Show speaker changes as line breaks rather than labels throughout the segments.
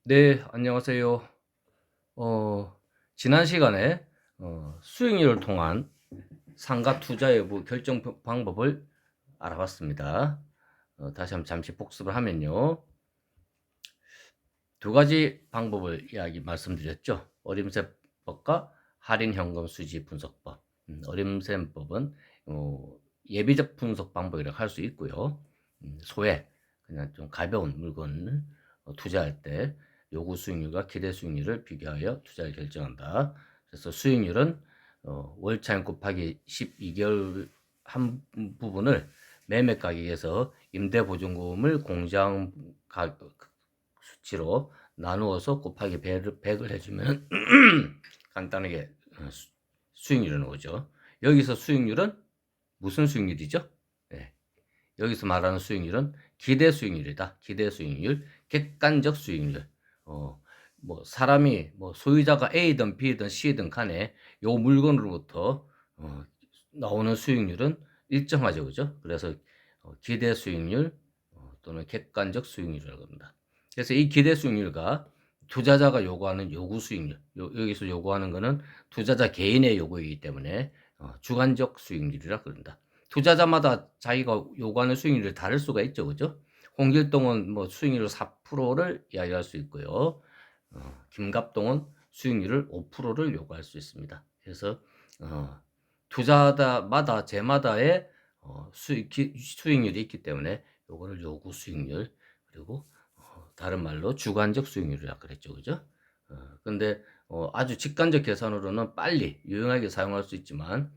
네, 안녕하세요. 지난 시간에 수익률을 통한 상가 투자 여부 결정 방법을 알아봤습니다. 다시 한번 잠시 복습을 하면요. 두 가지 방법을 말씀드렸죠. 어림셈법과 할인현금 수지 분석법. 어림셈법은 예비적 분석 방법이라고 할 수 있고요. 소액, 그냥 좀 가벼운 물건을 투자할 때 요구 수익률과 기대 수익률을 비교하여 투자를 결정한다. 그래서 수익률은 월차임 곱하기 12개월 한 부분을 매매 가격에서 임대보증금을 공제한 수치로 나누어서 곱하기 100을 해주면 간단하게 수익률이 나오죠. 여기서 수익률은 무슨 수익률이죠? 네. 여기서 말하는 수익률은 기대 수익률이다. 기대 수익률, 객관적 수익률. 뭐 사람이 뭐 소유자가 A든 B든 C든 간에 요 물건으로부터 나오는 수익률은 일정하죠, 그죠? 그래서 기대 수익률 또는 객관적 수익률이라고 합니다. 그래서 이 기대 수익률과 투자자가 요구하는 요구 수익률, 여기서 요구하는 거는 투자자 개인의 요구이기 때문에 주관적 수익률이라 그런다. 투자자마다 자기가 요구하는 수익률이 다를 수가 있죠, 그죠? 홍길동은 뭐 수익률 4%를 이야기할 수 있고요. 김갑동은 수익률을 5%를 요구할 수 있습니다. 그래서 투자자마다 제마다의 수익률이 있기 때문에 요거를 요구 수익률, 그리고 다른 말로 주관적 수익률이라 그랬죠, 그죠? 근데 아주 직관적 계산으로는 빨리 유용하게 사용할 수 있지만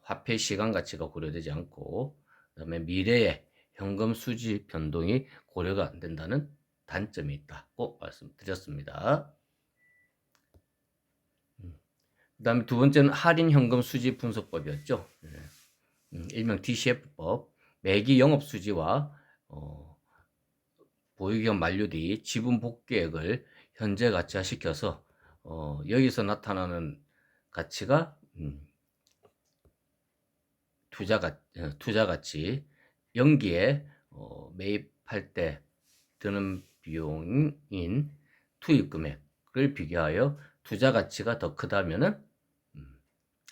화폐 시간 가치가 고려되지 않고, 그다음에 미래의 현금 수지 변동이 고려가 안 된다는 단점이 있다고 말씀드렸습니다. 그다음에 두 번째는 할인 현금 수지 분석법이었죠. 일명 DCF법. 매기 영업 수지와 보유기간 만료 뒤 지분 복귀액을 현재 가치화시켜서 여기서 나타나는 가치가 투자 가치, 연기에 매입할 때 드는 비용인 투입 금액을 비교하여 투자 가치가 더 크다면은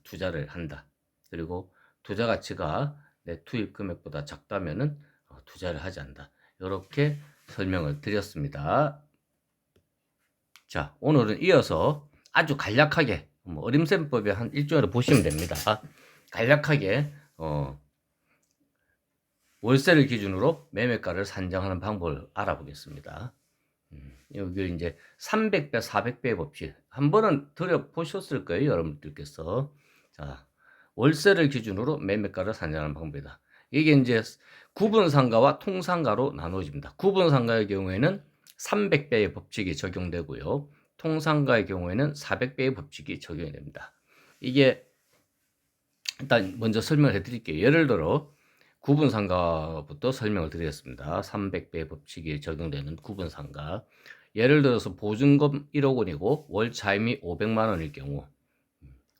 투자를 한다. 그리고 투자 가치가 내 투입 금액보다 작다면은 투자를 하지 않는다. 이렇게 설명을 드렸습니다. 자, 오늘은 이어서 아주 간략하게 어림셈법의 한 일조를 보시면 됩니다. 간략하게 월세를 기준으로 매매가를 산정하는 방법을 알아보겠습니다. 여기 이제 300배, 400배 법칙 한 번은 들여보셨을 거예요, 여러분들께서. 자, 월세를 기준으로 매매가를 산정하는 방법이다. 이게 이제 구분상가와 통상가로 나누어집니다. 구분상가의 경우에는 300배의 법칙이 적용되고요. 통상가의 경우에는 400배의 법칙이 적용이 됩니다. 이게 일단 먼저 설명을 해드릴게요. 예를 들어 구분상가부터 설명을 드리겠습니다. 300배 법칙이 적용되는 구분상가. 예를 들어서 보증금 1억 원이고 월 차임이 500만 원일 경우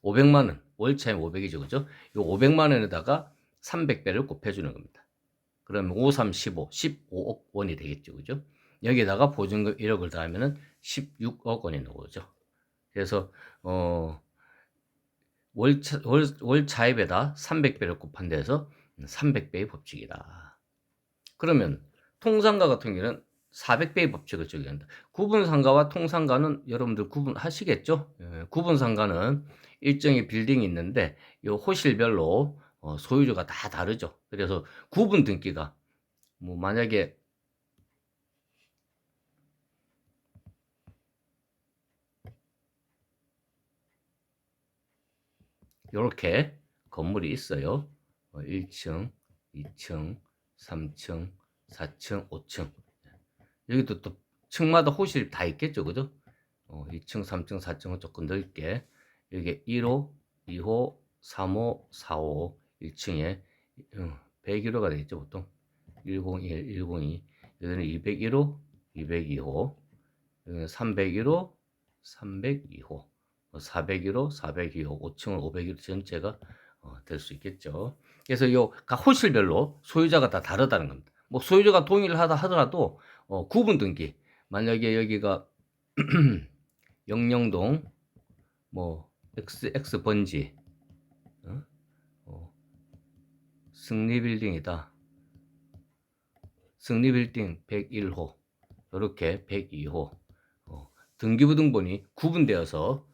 500만 원, 월 차임 500이죠. 그죠? 이 500만 원에다가 300배를 곱해주는 겁니다. 그러면 5, 3, 15, 15억 원이 되겠죠. 그죠? 여기에다가 보증금 1억을 더하면은 16억 원이 나오죠. 그래서 월 차입에다 300배를 곱한 데서 300배의 법칙이다. 그러면 통상가 같은 경우는 400배의 법칙을 적용한다. 구분상가와 통상가는 여러분들 구분하시겠죠? 구분상가는 일정의 빌딩이 있는데 이 호실별로 소유주가 다 다르죠. 그래서 구분 등기가 뭐 만약에 이렇게 건물이 있어요. 1층, 2층, 3층, 4층, 5층. 여기도 또 층마다 호실 다 있겠죠, 그죠? 2층, 3층, 4층은 조금 넓게. 여기 1호, 2호, 3호, 4호, 1층에 101호가 되겠죠, 보통. 101, 102. 여기는 201호, 202호. 여기는 301호, 302호. 401호, 402호, 5층은 501호 전체가 될 수 있겠죠. 그래서 각 호실별로 소유자가 다 다르다는 겁니다. 뭐 소유자가 동의를 하다 하더라도 구분 등기, 만약에 여기가 영령동 뭐 XX 번지 승리빌딩이다. 승리빌딩 101호 이렇게 102호 등기부등본이 구분되어서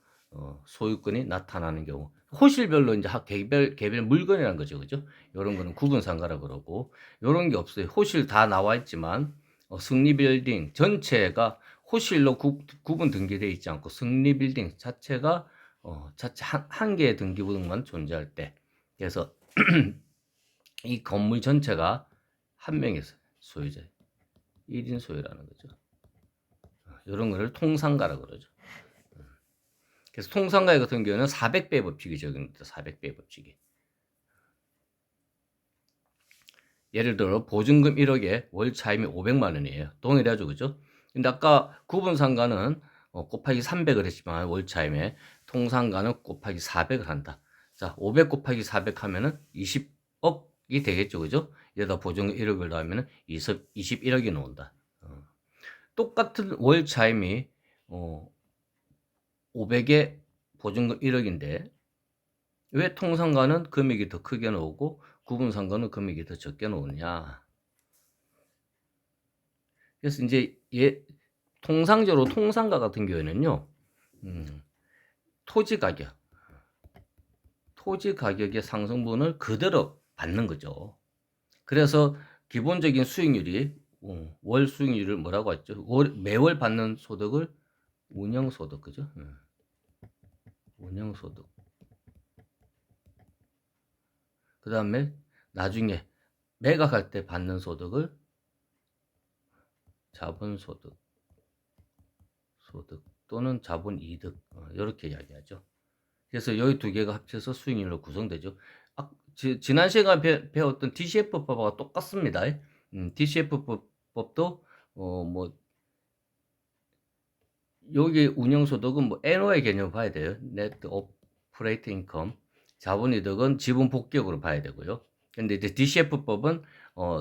소유권이 나타나는 경우 호실별로 이제 개별 물건이라는 거죠, 그죠? 이런 거는 구분상가라 그러고 이런 게 없어요. 호실 다 나와 있지만 승리빌딩 전체가 호실로 구분 등기되어 있지 않고 승리빌딩 자체가 자체 한 개의 등기부등만 존재할 때 그래서 이 건물 전체가 한 명의 소유자 1인 소유라는 거죠. 이런 거를 통상가라 그러죠. 그래서 통상가 같은 경우는 400배 법칙이 적용됩니다. 400배 법칙이. 예를 들어 보증금 1억에 월 차임이 500만 원이에요. 동일하죠, 그죠? 근데 아까 구분상가는 곱하기 300을 했지만 월 차임에 통상가는 곱하기 400을 한다. 자, 500 곱하기 400 하면은 20억이 되겠죠, 그죠? 여기다 보증금 1억을 넣으면은 21억이 나온다. 똑같은 월 차임이 500에 보증금 1억인데 왜 통상가는 금액이 더 크게 나오고 구분상가는 금액이 더 적게 나오느냐. 그래서 이제 통상적으로 통상가 같은 경우에는요. 토지 가격의 상승분을 그대로 받는 거죠. 그래서 기본적인 수익률이 월 수익률을 뭐라고 했죠? 매월 받는 소득을 운영소득, 그죠? 운영소득. 그 다음에 나중에 매각할 때 받는 소득을 자본소득 또는 자본이득 이렇게 이야기하죠. 그래서 여기 두 개가 합쳐서 수익률로 구성되죠. 지난 시간에 배웠던 DCF법하고 똑같습니다. DCF법도 뭐 여기 운영소득은 뭐 NOI 개념을 봐야 돼요. Net Operating Income. 자본이득은 지분 복격으로 봐야 되고요. 근데 이제 DCF법은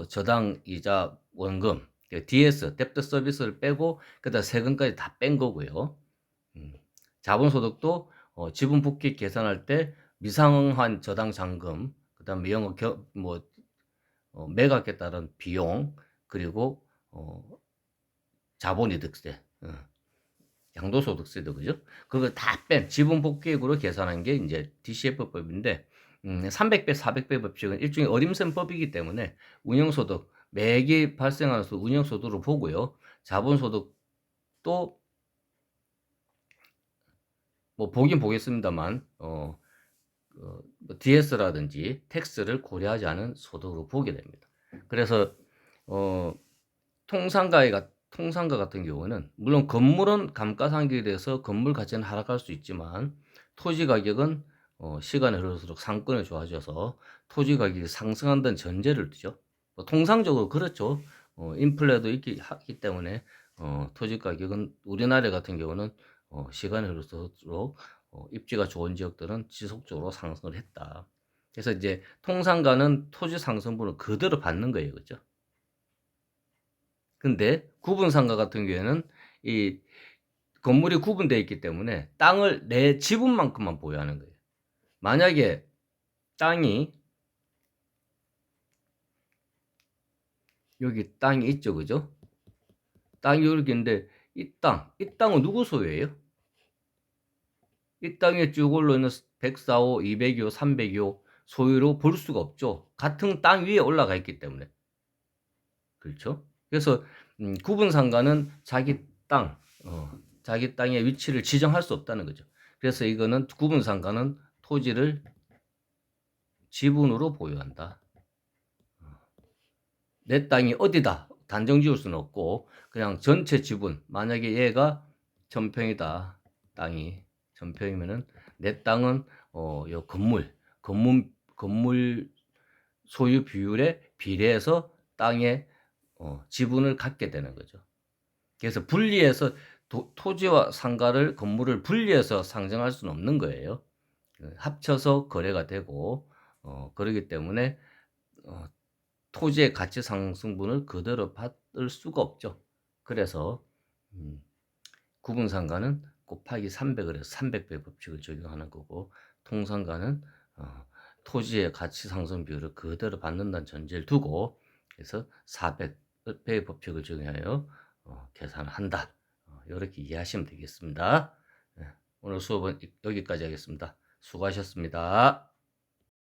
저당 이자 원금 DS, 뎁트 서비스를 빼고 그다음 세금까지 다 뺀 거고요. 자본소득도 지분 복귀 계산할 때 미상한 저당 잔금, 그다음 매각에 따른 비용, 그리고 자본이득세, 양도소득세도 그죠? 그걸 다 뺀 지분 복귀액으로 계산한 게 이제 DCF법인데 300배, 400배 법칙은 일종의 어림센 법이기 때문에 운영소득 매기 발생하는 운영소득으로 보고요. 자본소득도 뭐 보긴 보겠습니다만 DS라든지 텍스를 고려하지 않은 소득으로 보게 됩니다. 그래서 통상가 같은 경우는 물론 건물은 감가상각에 대해서 건물 가치는 하락할 수 있지만 토지 가격은 시간이 흐를수록 상권이 좋아져서 토지 가격이 상승한다는 전제를 두죠. 통상적으로 그렇죠. 인플레도 있기 때문에 토지 가격은 우리나라 같은 경우는 시간이 흐를수록 입지가 좋은 지역들은 지속적으로 상승을 했다. 그래서 이제 통상가는 토지 상승분을 그대로 받는 거예요, 그죠? 근데 구분상가 같은 경우에는 이 건물이 구분되어 있기 때문에 땅을 내 지분만큼만 보유하는 거예요. 만약에 땅이 여기 땅이 있죠, 그죠? 땅이 여기 있는데 이 땅은 누구 소유예요? 이 땅에 쭉 올라있는 104호, 202호, 302호 소유로 볼 수가 없죠. 같은 땅 위에 올라가 있기 때문에. 그렇죠? 그래서 구분상가는 자기 땅의 위치를 지정할 수 없다는 거죠. 그래서 이거는 구분상가는 토지를 지분으로 보유한다. 내 땅이 어디다 단정 지을 수는 없고 그냥 전체 지분, 만약에 얘가 전평이다. 땅이 전평이면은 내 땅은 요 건물 소유 비율에 비례해서 땅에 지분을 갖게 되는 거죠. 그래서 분리해서 토지와 상가를 건물을 분리해서 상정할 수는 없는 거예요. 합쳐서 거래가 되고 그러기 때문에 토지의 가치 상승분을 그대로 받을 수가 없죠. 그래서 구분상가는 곱하기 300을 해서 300배 법칙을 적용하는 거고, 통상가는 토지의 가치 상승 비율을 그대로 받는다는 전제를 두고 그래서 400배 법칙을 적용하여 계산을 한다. 이렇게 이해하시면 되겠습니다. 네, 오늘 수업은 여기까지 하겠습니다. 수고하셨습니다.